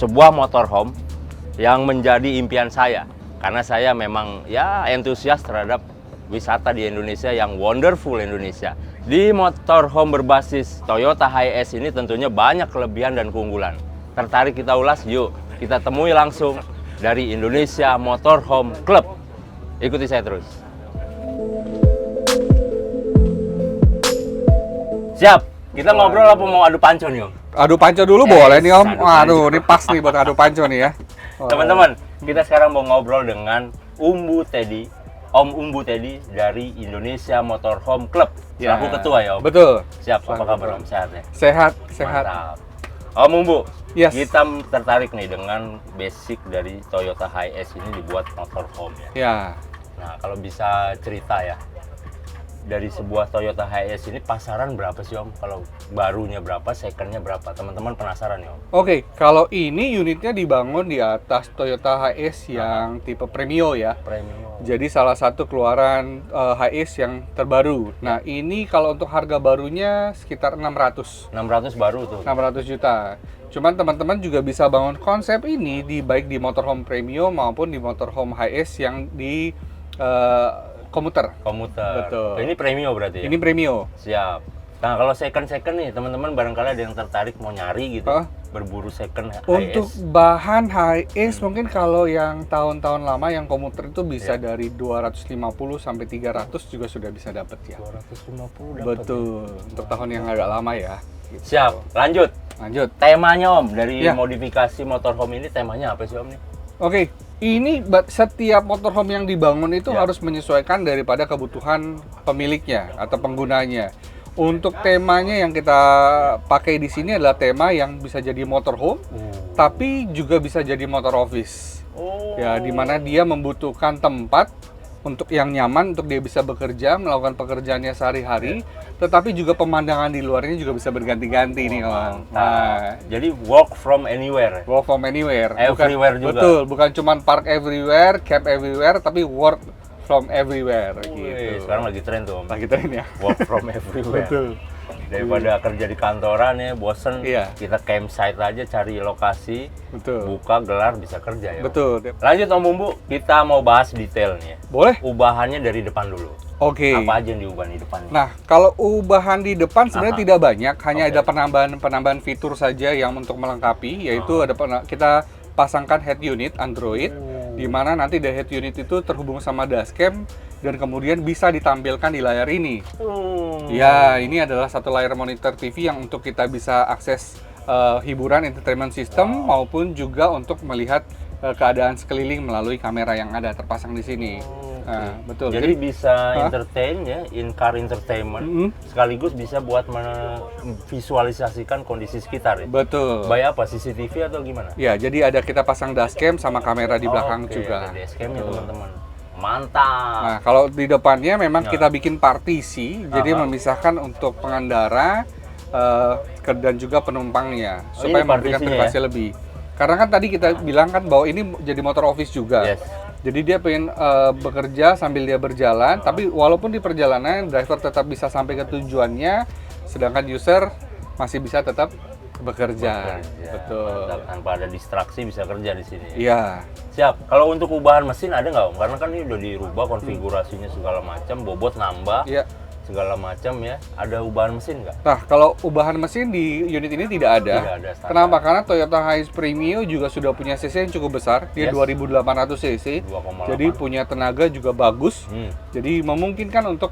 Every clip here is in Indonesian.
sebuah motorhome yang menjadi impian saya. Karena saya memang ya antusias terhadap wisata di Indonesia yang wonderful Indonesia. Di motorhome berbasis Toyota Hiace ini tentunya banyak kelebihan dan keunggulan. Tertarik kita ulas? Yuk, kita temui langsung dari Indonesia Motorhome Club. Ikuti saya terus. Siap, kita ngobrol apa mau adu panco nih Om? Adu panco dulu boleh nih Om. Waduh, ini pas nih buat adu panco nih ya. Teman-teman, kita sekarang mau ngobrol dengan Umbu Teddy, Om Umbu Teddy dari Indonesia Motorhome Club. Selaku ketua ya Om? Betul. Siap, apa kabar Om? Sehat ya? Sehat, sehat. Mantap. Om Umbu, Yes. kita tertarik nih dengan basic dari Toyota Hiace ini dibuat motorhome ya. Ya. Nah, kalau bisa cerita ya, dari sebuah Toyota Hiace ini pasaran berapa sih Om? Kalau barunya berapa, secondnya berapa? Teman-teman penasaran ya Om? Oke, kalau ini unitnya dibangun di atas Toyota Hiace yang tipe Premio ya. Premium. Jadi salah satu keluaran Hiace yang terbaru. Nah, ini kalau untuk harga barunya sekitar 600 baru tuh. 600 juta. Cuman teman-teman juga bisa bangun konsep ini baik di motorhome Premio maupun di motorhome Hiace yang di komuter. Komuter. Betul. Ini premium berarti ya? Ini Premio. Siap. Nah, kalau second nih, teman-teman barangkali ada yang tertarik mau nyari gitu. Berburu second Untuk Hiace. bahan Hiace mungkin kalau yang tahun-tahun lama yang komuter itu bisa dari 250 sampai 300 juga sudah bisa dapat ya. 250 dapat. Betul. Untuk tahun yang agak lama ya. Gitu. Siap. Lanjut. Temanya Om, dari Ya. modifikasi motorhome ini temanya apa sih Om nih? Oke, ini setiap motorhome yang dibangun itu Ya. harus menyesuaikan daripada kebutuhan pemiliknya atau penggunanya. Untuk temanya yang kita pakai di sini adalah tema yang bisa jadi motorhome, tapi juga bisa jadi motor office. Oh. Ya, di mana dia membutuhkan tempat untuk yang nyaman untuk dia bisa bekerja, melakukan pekerjaannya sehari-hari, tetapi juga pemandangan di luarnya juga bisa berganti-ganti nih Om. Nah, Jadi work from anywhere. work from anywhere. Everywhere juga. Betul, bukan cuma park everywhere, camp everywhere, tapi work from everywhere Wih, gitu. sekarang lagi tren tuh Om. Lagi tren ya. Work from everywhere. Betul. Daripada kerja di kantoran ya, bosen. Iya. Kita campsite aja, cari lokasi, Betul. buka, gelar, bisa kerja ya Om. Betul. Lanjut Om Bumbu, kita mau bahas detailnya. Boleh? Ubahannya dari depan dulu. Oke. Apa aja yang diubah di depan? Nah, kalau ubahan di depan sebenarnya tidak banyak, hanya Oke. ada penambahan fitur saja yang untuk melengkapi, yaitu kita pasangkan head unit Android, di mana nanti the head unit itu terhubung sama dashcam dan kemudian bisa ditampilkan di layar ini. Ya, ini adalah satu layar monitor TV yang untuk kita bisa akses hiburan entertainment system maupun juga untuk melihat keadaan sekeliling melalui kamera yang ada terpasang di sini. Nah, betul. Jadi bisa entertain ya, in-car entertainment, sekaligus bisa buat visualisasikan kondisi sekitar ya? Betul. By apa? CCTV atau gimana? Ya, jadi ada kita pasang dashcam sama kamera di belakang Oke, juga. ada dashcam-nya teman-teman. Mantap. Nah, kalau di depannya memang kita bikin partisi, jadi memisahkan untuk pengendara dan juga penumpangnya, supaya ini memberikan partisinya privasi lebih. Karena kan tadi kita bilang kan bahwa ini jadi motor office juga. Yes. Jadi dia pengen bekerja sambil dia berjalan, tapi walaupun di perjalanan driver tetap bisa sampai ke tujuannya, sedangkan user masih bisa tetap bekerja. Betul. Mantap, tanpa ada distraksi bisa kerja di sini. Iya. Siap. Kalau untuk ubahan mesin ada nggak Om? Karena kan ini udah dirubah konfigurasinya segala macam, bobot nambah. Iya. Segala macam ya. Ada ubahan mesin nggak? Nah, kalau ubahan mesin di unit ini tidak ada. Tidak ada, standar. Kenapa? Karena Toyota Hiace Premio juga sudah punya cc yang cukup besar. Dia Yes. 2800 cc. 2,8. Jadi punya tenaga juga bagus. Jadi memungkinkan untuk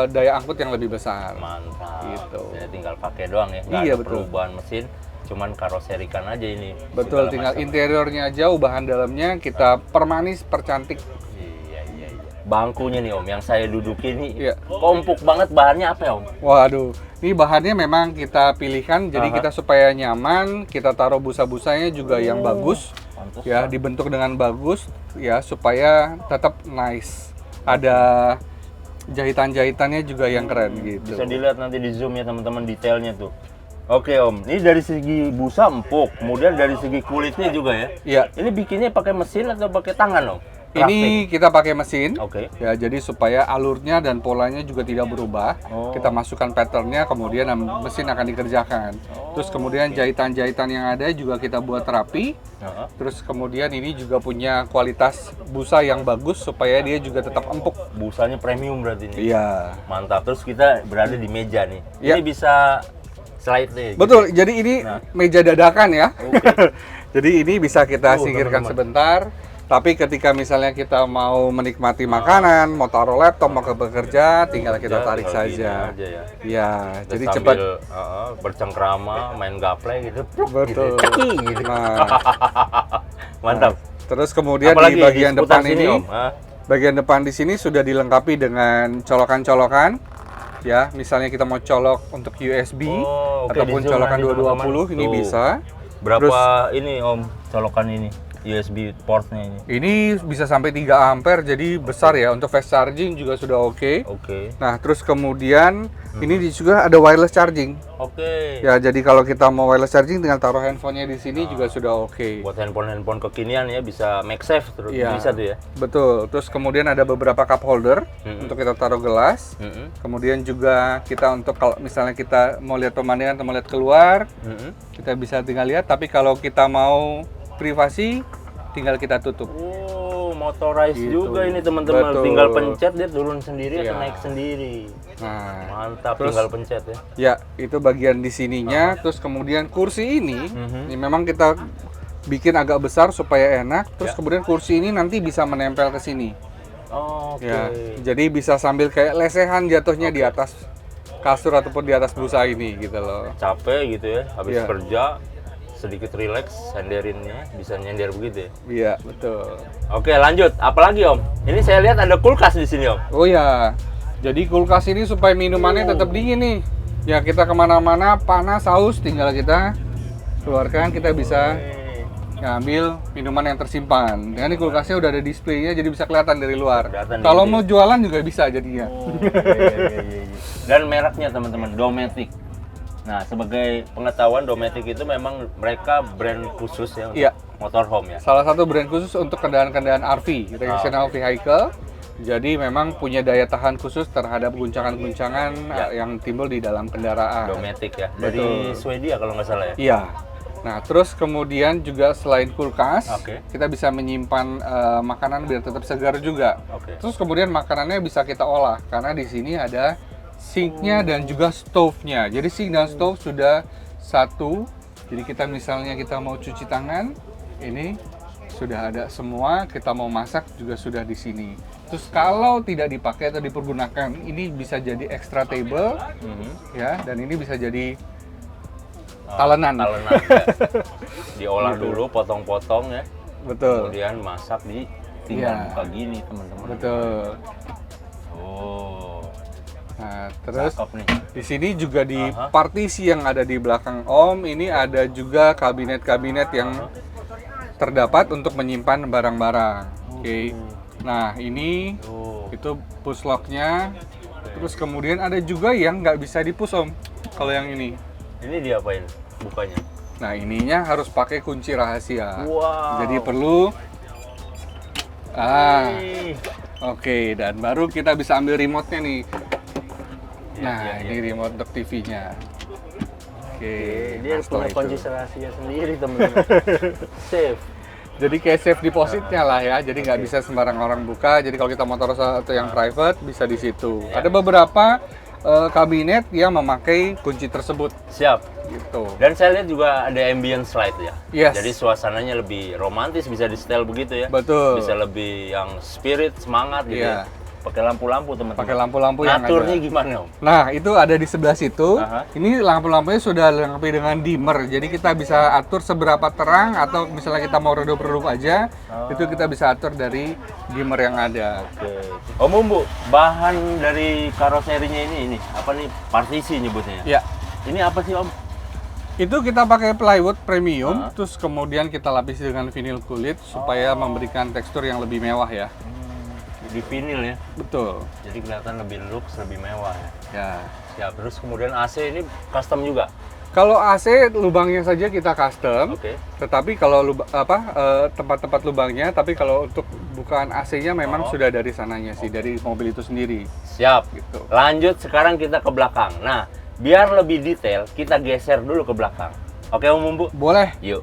daya angkut yang lebih besar. Mantap. Gitu. Jadi tinggal pakai doang ya. Nggak Iya, ada betul. perubahan mesin. Cuman karoserikan aja ini. Betul, segala tinggal macam. interiornya aja, ubahan dalamnya kita permanis, percantik. Iya. Bangkunya nih Om, yang saya duduki ini Iya. kompuk banget, bahannya apa ya Om? Waduh, ini bahannya memang kita pilihkan, jadi kita supaya nyaman, kita taruh busa-busanya juga yang bagus, Pantes. ya dibentuk dengan bagus, ya supaya tetap nice. Ada jahitan-jahitannya juga yang keren gitu. Bisa dilihat nanti di zoom ya teman-teman detailnya tuh. Oke Om, ini dari segi busa empuk, kemudian dari segi kulitnya juga ya. Iya. Ini bikinnya pakai mesin atau pakai tangan Om? Ini kita pakai mesin. Oke. Ya, jadi supaya alurnya dan polanya juga tidak berubah. Oh. Kita masukkan patternnya, kemudian mesin akan dikerjakan. Terus kemudian jahitan-jahitan yang ada juga kita buat rapi. Heeh. Terus kemudian ini juga punya kualitas busa yang bagus supaya dia juga tetap empuk. Busanya premium berarti ini. Iya. Mantap. Terus kita berada di meja nih. Iya. Ini bisa slide nih. Betul. Jadi ini Nah. meja dadakan ya. Oke. Jadi ini bisa kita singkirkan teman-teman. sebentar. Tapi ketika misalnya kita mau menikmati makanan, mau taruh laptop, mau bekerja, tinggal kita tarik tinggal gini saja. aja ya. Ya, Terus jadi sambil, cepat. bercengkrama, main gaple gitu. Betul. Gitu. Ceki, gitu. Nah, Mantap. terus kemudian Apalagi di bagian seputar depan sini, ini, Om? Hah? bagian depan di sini sudah dilengkapi dengan colokan-colokan. Ya, misalnya kita mau colok untuk USB Oh, oke, ataupun di zoom colokan nanti, 220 teman-teman. ini Tuh. bisa. Berapa ini Om colokan ini? USB portnya ini. Ini bisa sampai 3 ampere, jadi besar ya. Untuk fast charging juga sudah oke. Oke. Nah, terus kemudian ini juga ada wireless charging. Oke. Ya, jadi kalau kita mau wireless charging tinggal taruh handphonenya di sini juga sudah oke. Buat handphone kekinian ya bisa MagSafe terus Iya. bisa tuh ya. Betul. Terus kemudian ada beberapa cup holder untuk kita taruh gelas. Mm-mm. Kemudian juga kita untuk kalau misalnya kita mau lihat pemandangan atau mau lihat keluar, Mm-mm. kita bisa tinggal lihat. Tapi kalau kita mau privasi, tinggal kita tutup. Oh, motorized Gitu. juga ini teman-teman. Betul. Tinggal pencet dia turun sendiri Iya. atau naik sendiri. Nah, Mantap, Terus- tinggal pencet ya. ya itu bagian di sininya. Terus kemudian kursi ini, ini memang kita bikin agak besar supaya enak. Terus kemudian kursi ini nanti bisa menempel ke sini. Oke. Ya, jadi bisa sambil kayak lesehan jatuhnya di atas kasur ataupun di atas busa ini gitu loh. Capek gitu ya, habis Iya. kerja sedikit relax, senderinnya bisa nyender begitu ya. Iya, betul. Oke, lanjut. Apalagi Om? Ini saya lihat ada kulkas di sini Om. Oh ya, jadi kulkas ini supaya minumannya tetap dingin nih. Ya kita kemana-mana panas haus tinggal kita keluarkan, kita bisa ngambil minuman yang tersimpan. Dan ini kulkasnya udah ada displaynya, jadi bisa kelihatan dari luar. Kelihatan Kalau di- mau jualan juga bisa jadinya. Iya. Dan mereknya teman-teman, Dometic. Nah, sebagai pengetahuan Dometic itu memang mereka brand khusus ya untuk Iya. motorhome ya. Salah satu brand khusus untuk kendaraan-kendaraan RV, recreational vehicle. Jadi memang punya daya tahan khusus terhadap guncangan-guncangan yang timbul di dalam kendaraan. Dometic ya. Dari Swedia kalau nggak salah ya. Iya. Nah, terus kemudian juga selain kulkas, Oke. kita bisa menyimpan makanan biar tetap segar juga. Oke. Terus kemudian makanannya bisa kita olah karena di sini ada sinknya dan juga stove-nya. Jadi sink dan stove sudah satu. Jadi kita misalnya kita mau cuci tangan, ini sudah ada semua. Kita mau masak juga sudah di sini. Terus kalau tidak dipakai atau dipergunakan, ini bisa jadi extra table, ya. Dan ini bisa jadi talenan. Talenan ya. Diolah dulu, potong-potong ya. Betul. Kemudian masak di tinggal Iya. buka gini teman-teman. Betul. Oh, Nah, terus cakep nih. di sini juga di Aha. partisi yang ada di belakang Om, ini ada juga kabinet-kabinet yang terdapat untuk menyimpan barang-barang. Oke. Nah, ini Oh. itu push lock-nya. Terus kemudian ada juga yang nggak bisa di-push Om. Kalau yang ini. Ini diapain bukanya? Nah, ininya harus pakai kunci rahasia. Wow. Jadi perlu oke, dan baru kita bisa ambil remote-nya nih. Nah, ini remote untuk TV-nya. Oke, Dia nah, setelah punya kunci itu. rahasia sendiri teman-teman. Safe. Jadi kayak safe depositnya lah ya, jadi nggak bisa sembarang orang buka. Jadi kalau kita mau taruh satu yang private, bisa di situ. Ya. Ada beberapa kabinet yang memakai kunci tersebut, Siap. gitu. Dan saya lihat juga ada ambient light ya. Yes. Jadi suasananya lebih romantis, bisa di setel begitu ya. Betul. Bisa lebih yang spirit, semangat gitu Iya. ya. Pakai lampu-lampu teman-teman. Pakai lampu-lampu yang Ngaturnya ada. gimana Om? Nah, itu ada di sebelah situ. Aha. Ini lampu-lampunya sudah dilengkapi dengan dimmer. Jadi kita bisa atur seberapa terang atau misalnya kita mau redup-redup aja, itu kita bisa atur dari dimmer yang ada. Oke. Om Bumbu, bahan dari karoserinya ini apa nih? Partisi nyebutnya ya? Ya, Ini apa sih Om? itu kita pakai plywood premium, Ah. terus kemudian kita lapisi dengan vinil kulit supaya memberikan tekstur yang lebih mewah ya. Di vinil ya. Betul. Jadi kelihatan lebih lux, lebih mewah ya. Ya. Siap. Terus kemudian AC ini custom juga. Kalau AC lubangnya saja kita custom. Oke. Tetapi kalau tempat-tempat lubangnya, tapi kalau untuk bukaan AC-nya memang sudah dari sananya sih, dari mobil itu sendiri. Siap. Gitu. Lanjut sekarang kita ke belakang. Nah, biar lebih detail, kita geser dulu ke belakang. Oke, Om Bumbu? Boleh. Yuk.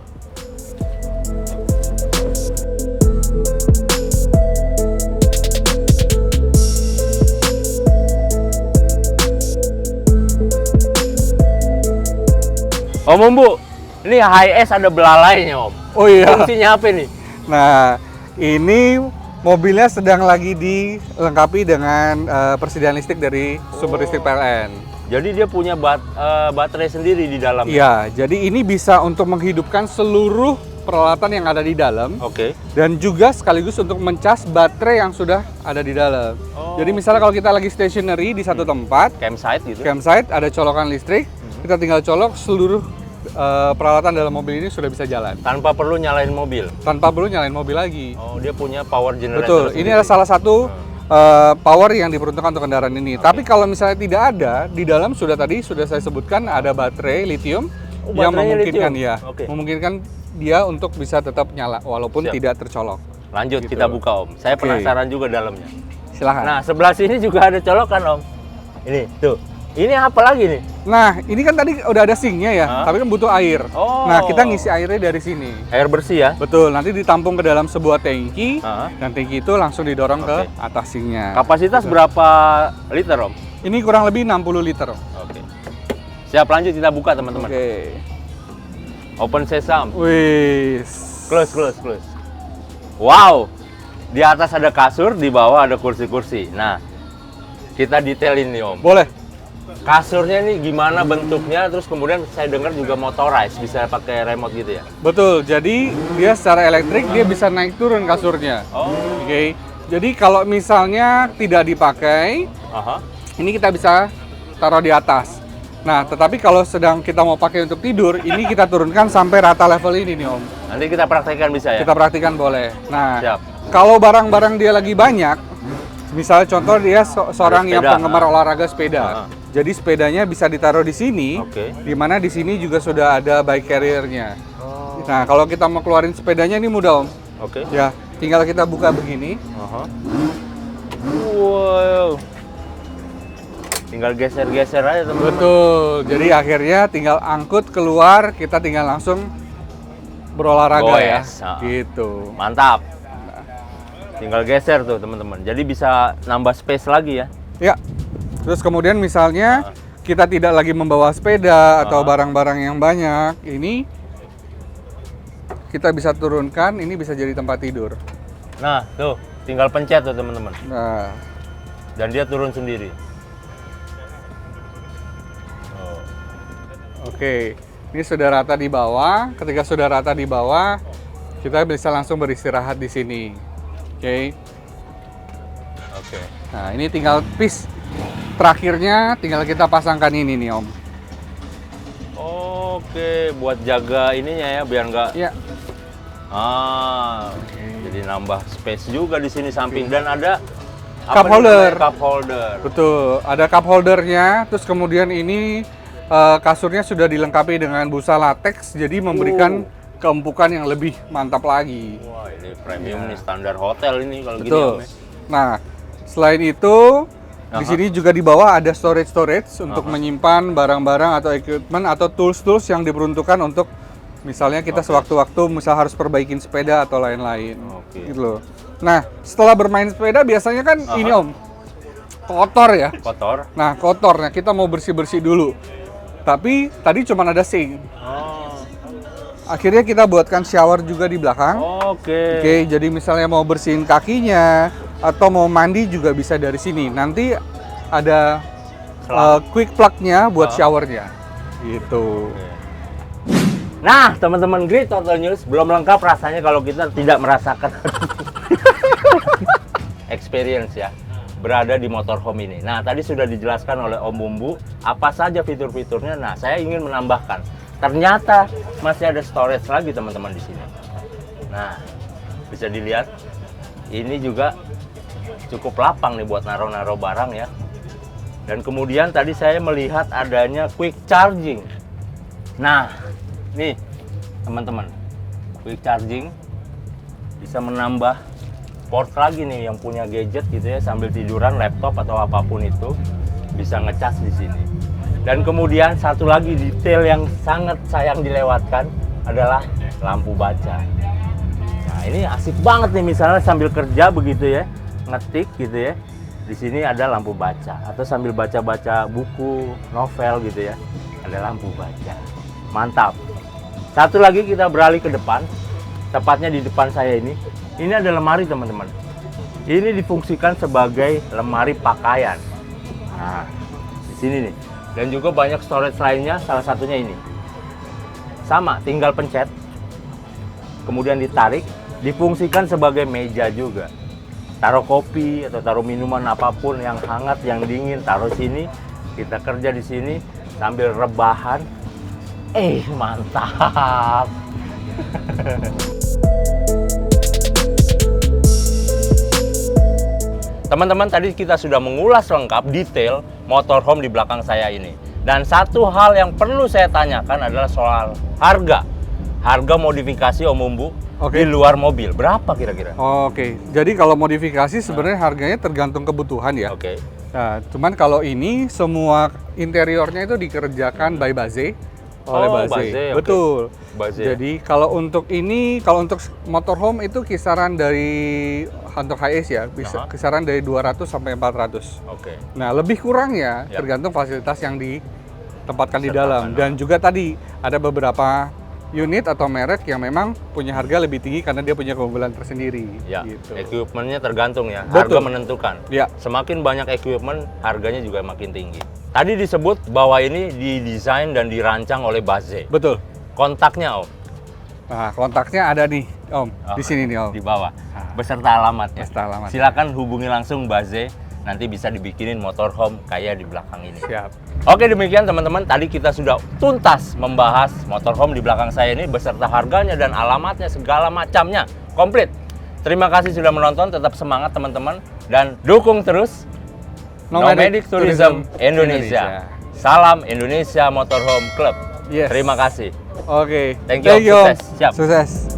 Om Bumbu, ini HS ada belalainya, Om. Oh iya. Fungsinya apa nih? Nah, ini mobilnya sedang lagi dilengkapi dengan persediaan listrik dari sumber listrik PLN. Jadi dia punya baterai sendiri di dalam. Iya, jadi ini bisa untuk menghidupkan seluruh peralatan yang ada di dalam. Oke. Dan juga sekaligus untuk mencas baterai yang sudah ada di dalam. Jadi misalnya kalau kita lagi stationary di satu tempat, Campsite gitu. campsite, ada colokan listrik, kita tinggal colok, seluruh peralatan dalam mobil ini sudah bisa jalan. Tanpa perlu nyalain mobil. Tanpa perlu nyalain mobil lagi. Oh, dia punya power generator. Betul, ini sendiri. adalah salah satu power yang diperuntukkan untuk kendaraan ini. Tapi kalau misalnya tidak ada, di dalam sudah saya sebutkan ada baterai lithium yang baterainya memungkinkan lithium. ya, Oke. memungkinkan dia untuk bisa tetap nyala walaupun Siap. tidak tercolok. Lanjut Gitu. kita buka, Om. Saya Oke. penasaran juga dalamnya. Silahkan. Nah, sebelah sini juga ada colokan, Om. Ini, tuh. Ini apa lagi nih? Nah, ini kan tadi udah ada sinknya ya, Hah? tapi kan butuh air. Oh. Nah, kita ngisi airnya dari sini. Air bersih ya? Betul, nanti ditampung ke dalam sebuah tangki, Hah? dan tangki itu langsung didorong ke Oke. atas sinknya. Kapasitas berapa liter, Om? Ini kurang lebih 60 liter. Oke. Siap, lanjut kita buka, teman-teman. Oke. Open sesame. Wih. Close. Wow. Di atas ada kasur, di bawah ada kursi-kursi. Nah, kita detailin nih, Om. Boleh. Kasurnya nih gimana bentuknya, terus kemudian saya dengar juga motorized, bisa pakai remote gitu ya? Betul. Jadi dia secara elektrik dia bisa naik turun kasurnya. Oh. Oke. Jadi kalau misalnya tidak dipakai, Aha. ini kita bisa taruh di atas. Nah, tetapi kalau sedang kita mau pakai untuk tidur, ini kita turunkan sampai rata level ini nih, Om. Nanti kita praktekkan bisa ya? Kita praktikan boleh. Nah, Siap. kalau barang-barang dia lagi banyak, misalnya contoh dia seorang yang sepeda. penggemar olahraga sepeda. Jadi sepedanya bisa ditaruh di sini, Oke. di mana di sini juga sudah ada bike carrier-nya. Nah, kalau kita mau keluarin sepedanya ini mudah, Om. Oke. Ya, tinggal kita buka begini. Aha. Wow. Tinggal geser-geser aja, teman-teman. Betul. Jadi akhirnya tinggal angkut keluar, kita tinggal langsung berolahraga ya. Goes, ah. Gitu. Mantap. Tinggal geser tuh, teman-teman. Jadi bisa nambah space lagi ya. Ya. Terus kemudian misalnya kita tidak lagi membawa sepeda atau barang-barang yang banyak, ini kita bisa turunkan, ini bisa jadi tempat tidur. Nah, tuh, tinggal pencet tuh, teman-teman. Nah, Dan dia turun sendiri. Oh. oke. Ini sudah rata di bawah. Ketika sudah rata di bawah, kita bisa langsung beristirahat di sini. Oke. Oke. Nah, ini tinggal piece terakhirnya, tinggal kita pasangkan ini nih, Om. Oke, buat jaga ininya ya, biar nggak. Ya. Jadi nambah space juga di sini samping dan ada Cup holder. Cup holder. Betul, ada cup holdernya. Terus kemudian ini kasurnya sudah dilengkapi dengan busa latex, jadi memberikan keempukan yang lebih mantap lagi. Wah, ini premium nih, standar hotel ini kalau gini. Betul. Om, ya. Nah, selain itu di sini juga di bawah ada storage untuk menyimpan barang-barang atau equipment atau tools-tools yang diperuntukkan untuk misalnya kita sewaktu-waktu misal harus perbaikin sepeda atau lain-lain. Oke. Gitu loh. Nah, setelah bermain sepeda biasanya kan ini, Om, kotor ya. Kotor. Nah, kotor. Nah, kita mau bersih-bersih dulu. Tapi tadi cuma ada sink. Oh. Akhirnya kita buatkan shower juga di belakang. Oke. Oke, jadi misalnya mau bersihin kakinya atau mau mandi juga bisa dari sini. Nanti ada quick plug-nya buat showernya. Gitu. Nah, teman-teman Great Total News, belum lengkap rasanya kalau kita tidak merasakan experience ya, berada di motorhome ini. Nah, tadi sudah dijelaskan oleh Om Bumbu apa saja fitur-fiturnya. Nah, saya ingin menambahkan, ternyata masih ada storage lagi teman-teman di sini. Nah, bisa dilihat, ini juga cukup lapang nih buat naruh-naruh barang ya. Dan kemudian tadi saya melihat adanya quick charging. Nah, nih teman-teman, quick charging bisa menambah port lagi nih yang punya gadget gitu ya, sambil tiduran, laptop atau apapun itu bisa ngecas di sini. Dan kemudian satu lagi detail yang sangat sayang dilewatkan adalah lampu baca. Nah, ini asik banget nih, misalnya sambil kerja begitu ya, ngetik gitu ya. Di sini ada lampu baca, atau sambil baca-baca buku, novel gitu ya, ada lampu baca. Mantap. Satu lagi kita beralih ke depan, tepatnya di depan saya ini. Ini ada lemari teman-teman. Ini difungsikan sebagai lemari pakaian. Nah, di sini nih. Dan juga banyak storage lainnya, salah satunya ini. Sama, tinggal pencet, kemudian ditarik, difungsikan sebagai meja juga. Taruh kopi atau taruh minuman apapun yang hangat, yang dingin, taruh sini. Kita kerja di sini sambil rebahan. Mantap. Teman-teman, tadi kita sudah mengulas lengkap detail motorhome di belakang saya ini. Dan satu hal yang perlu saya tanyakan adalah soal harga. Harga modifikasi Om Bumbu di luar mobil, berapa kira-kira? Oke, jadi kalau modifikasi sebenarnya harganya tergantung kebutuhan ya. Oke. Nah, cuman kalau ini semua interiornya itu dikerjakan by Baze. Oleh Baze. Baze, oke. Betul. Baze. Jadi kalau untuk ini, kalau untuk motorhome itu kisaran dari untuk HS ya, bisa kisaran dari 200 sampai 400. Oke. Nah, lebih kurangnya Ya. tergantung fasilitas yang ditempatkan di dalam. Dan juga tadi ada beberapa unit atau merek yang memang punya harga lebih tinggi karena dia punya keunggulan tersendiri. Ya, gitu. equipment-nya tergantung ya. Betul. Harga menentukan. Ya. Semakin banyak equipment, harganya juga makin tinggi. Tadi disebut bahwa ini didesain dan dirancang oleh Baze. Betul. Kontaknya Om? Nah, kontaknya ada nih, Om. Di sini nih, Om. Di bawah. Beserta alamatnya. Beserta alamat. Silakan hubungi langsung Baze. Nanti bisa dibikinin motorhome kayak di belakang ini. Siap. Oke, demikian teman-teman. Tadi kita sudah tuntas membahas motorhome di belakang saya ini beserta harganya dan alamatnya, segala macamnya. Komplit. Terima kasih sudah menonton. Tetap semangat teman-teman. Dan dukung terus Nomadic Tourism Indonesia. Salam Indonesia Motorhome Club. Yes. Terima kasih. Oke. Thank you, Om. Om. Sukses. Siap. Sukses.